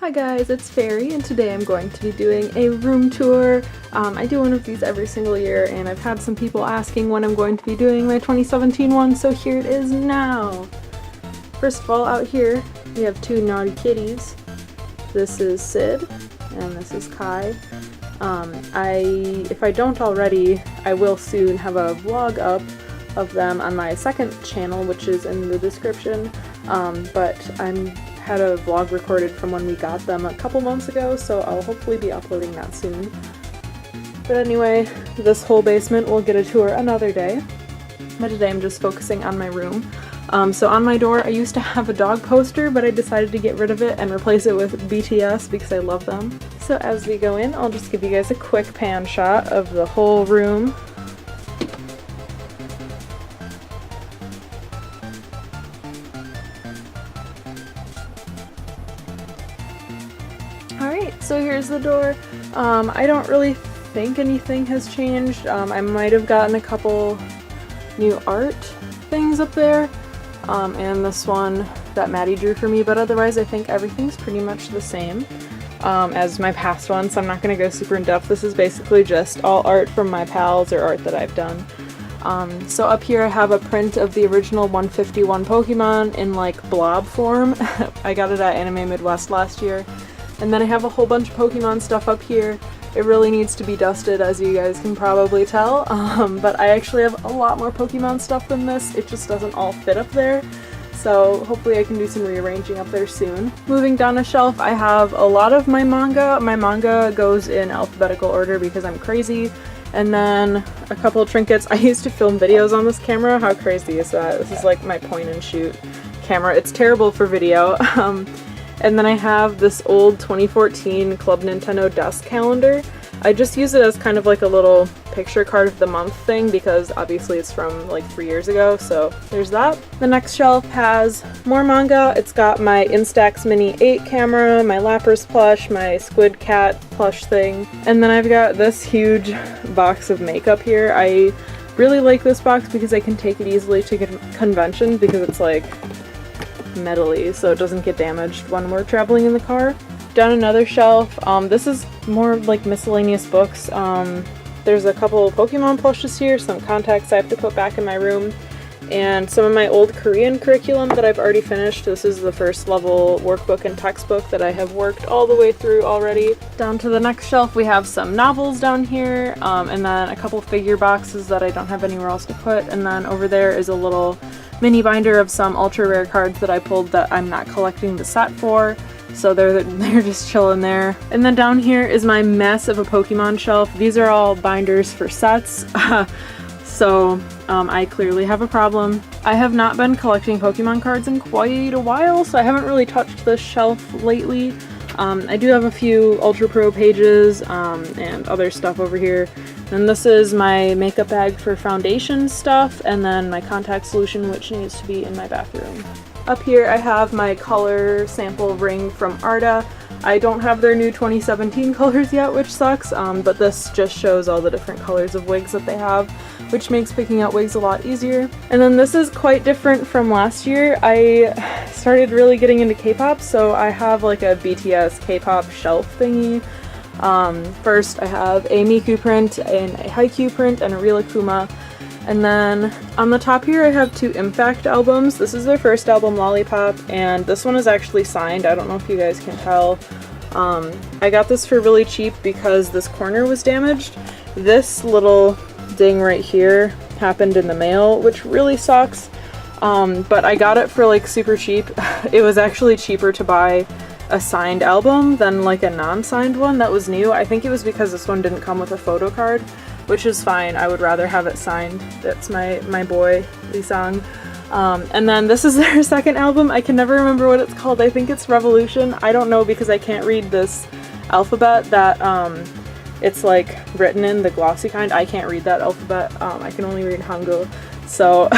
Hi guys, it's Fairy, and today I'm going to be doing a room tour. I do one of these every single year, and I've had some people asking when I'm going to be doing my 2017 one, so here it is now. First of all, out here we have two naughty kitties. This is Sid, and this is Kai. If I don't already, I will soon have a vlog up of them on my second channel, which is in the description, but I had a vlog recorded from when we got them a couple months ago, so I'll hopefully be uploading that soon. But anyway, this whole basement will get a tour another day, but today I'm just focusing on my room. So on my door I used to have a dog poster, but I decided to get rid of it and replace it with BTS because I love them. So as we go in, I'll just give you guys a quick pan shot of the whole room. Alright, so here's the door. I don't really think anything has changed. I might have gotten a couple new art things up there, and this one that Maddie drew for me, but otherwise I think everything's pretty much the same as my past one, so I'm not going to go super in depth. This is basically just all art from my pals or art that I've done. So up here I have a print of the original 151 Pokemon in like blob form. I got it at Anime Midwest last year. And then I have a whole bunch of Pokemon stuff up here. It really needs to be dusted, as you guys can probably tell, but I actually have a lot more Pokemon stuff than this. It just doesn't all fit up there, so hopefully I can do some rearranging up there soon. Moving down a shelf, I have a lot of my manga. My manga goes in alphabetical order because I'm crazy. And then a couple of trinkets. I used to film videos on this camera. How crazy is that? This is like my point and shoot camera. It's terrible for video. And then I have this old 2014 Club Nintendo desk calendar. I just use it as kind of like a little picture card of the month thing because obviously it's from like 3 years ago, so there's that. The next shelf has more manga. It's got my Instax Mini 8 camera, my Lapras plush, my Squid Cat plush thing, and then I've got this huge box of makeup here. I really like this box because I can take it easily to conventions because it's like metally, so it doesn't get damaged when we're traveling in the car. Down another shelf, this is more like miscellaneous books. There's a couple Pokemon plushes here, some contacts I have to put back in my room, and some of my old Korean curriculum that I've already finished. This is the first level workbook and textbook that I have worked all the way through already. Down to the next shelf we have some novels down here, and then a couple figure boxes that I don't have anywhere else to put, and then over there is a little mini binder of some ultra rare cards that I pulled that I'm not collecting the set for, so they're just chilling there. And then down here is my mess of a Pokemon shelf. These are all binders for sets, so I clearly have a problem. I have not been collecting Pokemon cards in quite a while, so I haven't really touched this shelf lately. I do have a few Ultra Pro pages and other stuff over here. And this is my makeup bag for foundation stuff, and then my contact solution, which needs to be in my bathroom. Up here I have my color sample ring from Arda. I don't have their new 2017 colors yet, which sucks, but this just shows all the different colors of wigs that they have, which makes picking out wigs a lot easier. And then this is quite different from last year. I started really getting into K-pop, so I have like a Bts Kpop Shelf thingy. First I have a Miku print, and a Haikyuu print, and a Real Akuma. And then on the top here I have two Impact albums. This is their first album, Lollipop, and this one is actually signed. I don't know if you guys can tell. I got this for really cheap because this corner was damaged. This little ding right here happened in the mail, which really sucks. But I got it for like super cheap. It was actually cheaper to buy a signed album than like a non-signed one that was new. I think it was because this one didn't come with a photo card, which is fine. I would rather have it signed. That's my boy, Lee Sang. And then this is their second album. I can never remember what it's called. I think it's Revolution. I don't know because I can't read this alphabet that it's like written in, the glossy kind. I can't read that alphabet. I can only read Hangul. So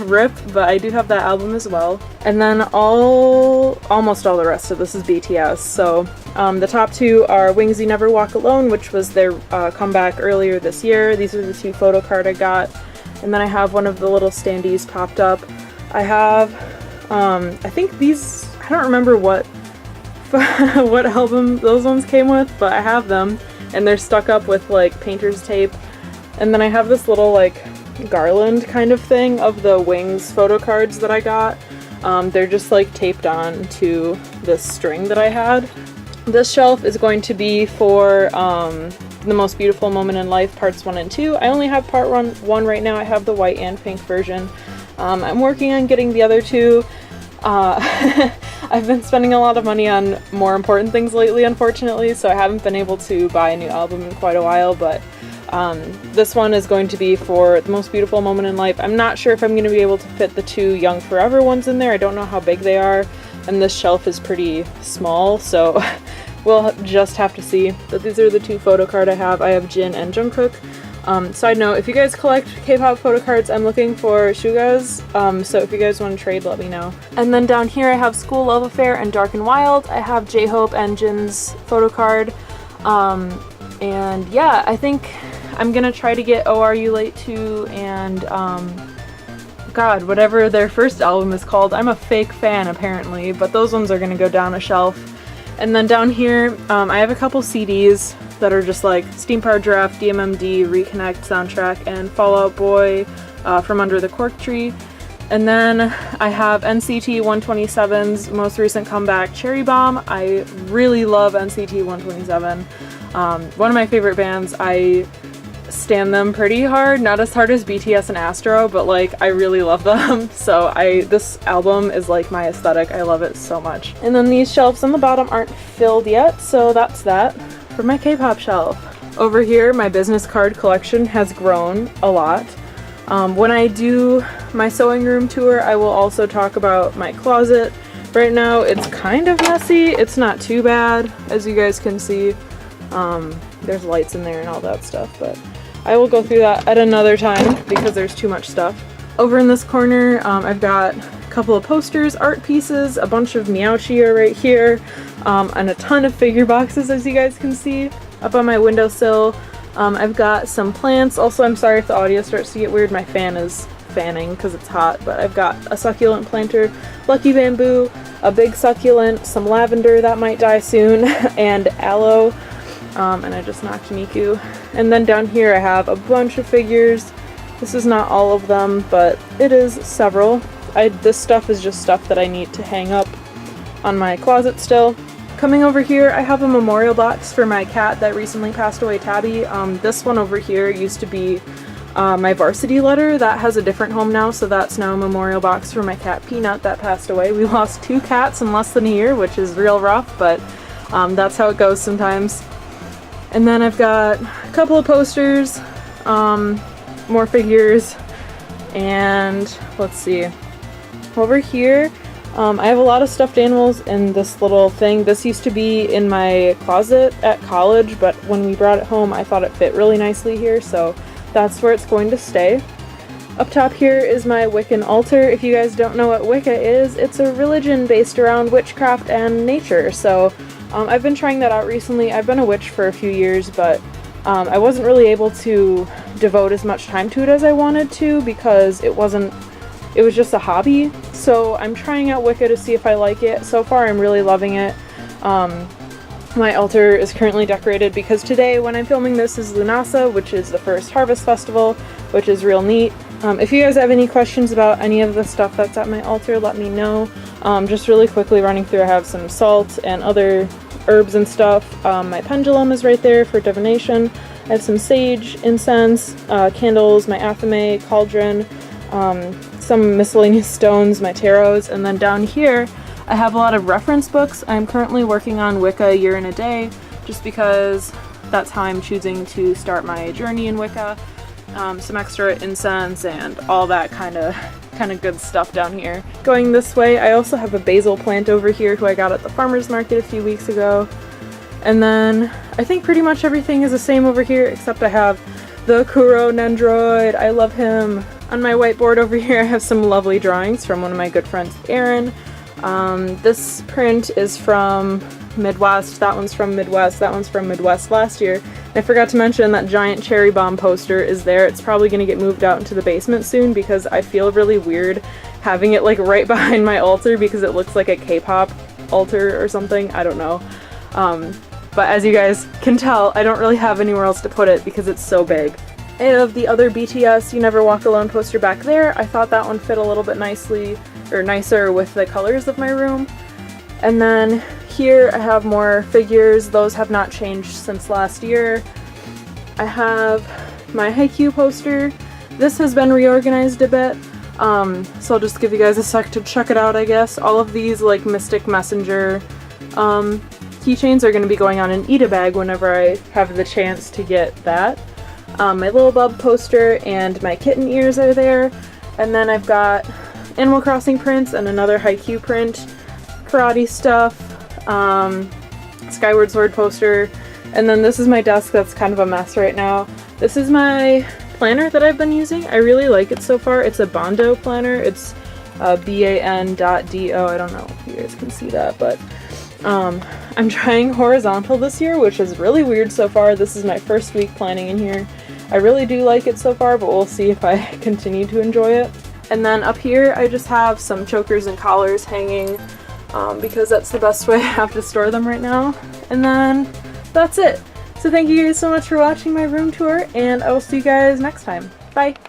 rip, but I do have that album as well. And then almost all the rest of this is BTS. So the top two are Wings You Never Walk Alone, which was their comeback earlier this year. These are the two photo card I got. And then I have one of the little standees popped up. I have, I think these, I don't remember what what album those ones came with, but I have them, and they're stuck up with like painter's tape. And then I have this little like garland kind of thing of the Wings photo cards that I got. They're just like taped on to this string that I had. This shelf is going to be for The Most Beautiful Moment in Life parts 1 and 2. I only have part 1 right now. I have the white and pink version. I'm working on getting the other 2. I've been spending a lot of money on more important things lately, unfortunately, so I haven't been able to buy a new album in quite a while, but this one is going to be for The Most Beautiful Moment in Life. I'm not sure if I'm going to be able to fit the 2 Young Forever ones in there. I don't know how big they are, and this shelf is pretty small, so we'll just have to see. But these are the 2 photo cards I have. I have Jin and Jungkook. Side note, if you guys collect K-pop photo cards, I'm looking for Sugas, so if you guys want to trade, let me know. And then down here I have School Love Affair and Dark and Wild. I have J-Hope and Jin's photo card. And yeah, I think I'm gonna try to get Oh Are You Late too, and God, whatever their first album is called. I'm a fake fan apparently, but those ones are gonna go down a shelf. And then down here, I have a couple CDs that are just like Steam Powered Giraffe, DMMD, Reconnect soundtrack, and Fall Out Boy from Under the Cork Tree. And then I have NCT 127's most recent comeback, Cherry Bomb. I really love NCT 127. One of my favorite bands. I stan them pretty hard, not as hard as BTS and Astro, but like I really love them. So this album is like my aesthetic. I love it so much. And then these shelves on the bottom aren't filled yet, so that's that for my K-pop shelf. Over here, my business card collection has grown a lot. When I do my sewing room tour, I will also talk about my closet. Right now, it's kind of messy. It's not too bad, as you guys can see. There's lights in there and all that stuff, but I will go through that at another time because there's too much stuff. Over in this corner, I've got a couple of posters, art pieces, a bunch of Meowchia right here, and a ton of figure boxes, as you guys can see. Up on my windowsill, I've got some plants. Also, I'm sorry if the audio starts to get weird. My fan is fanning because it's hot, but I've got a succulent planter, lucky bamboo, a big succulent, some lavender that might die soon, and aloe. And I just knocked Miku. And then down here I have a bunch of figures. This is not all of them, but it is several. This stuff is just stuff that I need to hang up on my closet still. Coming over here, I have a memorial box for my cat that recently passed away, Tabby. This one over here used to be my varsity letter. That has a different home now, so that's now a memorial box for my cat Peanut that passed away. We lost 2 cats in less than a year, which is real rough, but that's how it goes sometimes. And then I've got a couple of posters, more figures, and let's see. Over here, I have a lot of stuffed animals in this little thing. This used to be in my closet at college, but when we brought it home, I thought it fit really nicely here, so that's where it's going to stay. Up top here is my Wiccan Altar. If you guys don't know what Wicca is, it's a religion based around witchcraft and nature, so I've been trying that out recently. I've been a witch for a few years, but I wasn't really able to devote as much time to it as I wanted to because it was just a hobby. So I'm trying out Wicca to see if I like it. So far I'm really loving it. My altar is currently decorated because today when I'm filming this is Lunasa, which is the first harvest festival, which is real neat. If you guys have any questions about any of the stuff that's at my altar, let me know. Just really quickly running through, I have some salt and other herbs and stuff. My pendulum is right there for divination. I have some sage, incense, candles, my athame, cauldron, some miscellaneous stones, my tarots, and then down here I have a lot of reference books. I'm currently working on Wicca A Year in a Day, just because that's how I'm choosing to start my journey in Wicca. Some extra incense and all that kind of good stuff down here. Going this way, I also have a basil plant over here who I got at the farmer's market a few weeks ago. And then I think pretty much everything is the same over here, except I have the Kuro Nendroid. I love him. On my whiteboard over here, I have some lovely drawings from one of my good friends, Erin. This print is from Midwest, that one's from Midwest, that one's from Midwest last year. And I forgot to mention that giant Cherry Bomb poster is there. It's probably going to get moved out into the basement soon because I feel really weird having it like right behind my altar because it looks like a K-pop Altar or something, I don't know. But as you guys can tell, I don't really have anywhere else to put it because it's so big. I have the other BTS You Never Walk Alone poster back there. I thought that one fit a little bit nicer with the colors of my room. And then here I have more figures. Those have not changed since last year. I have my Haikyuu poster. This has been reorganized a bit, so I'll just give you guys a sec to check it out, I guess. All of these, like, Mystic Messenger keychains are going to be going on an Eat a Bag whenever I have the chance to get that. My Little Bub poster and my kitten ears are there. And then I've got Animal Crossing prints and another Haikyuu print, karate stuff, Skyward Sword poster, and then this is my desk that's kind of a mess right now. This is my planner that I've been using. I really like it so far. It's a Bondo planner. It's ban.do. I don't know if you guys can see that, but I'm trying horizontal this year, which is really weird so far. This is my first week planning in here. I really do like it so far, but we'll see if I continue to enjoy it. And then up here I just have some chokers and collars hanging because that's the best way I have to store them right now. And then that's it. So thank you guys so much for watching my room tour, and I will see you guys next time. Bye!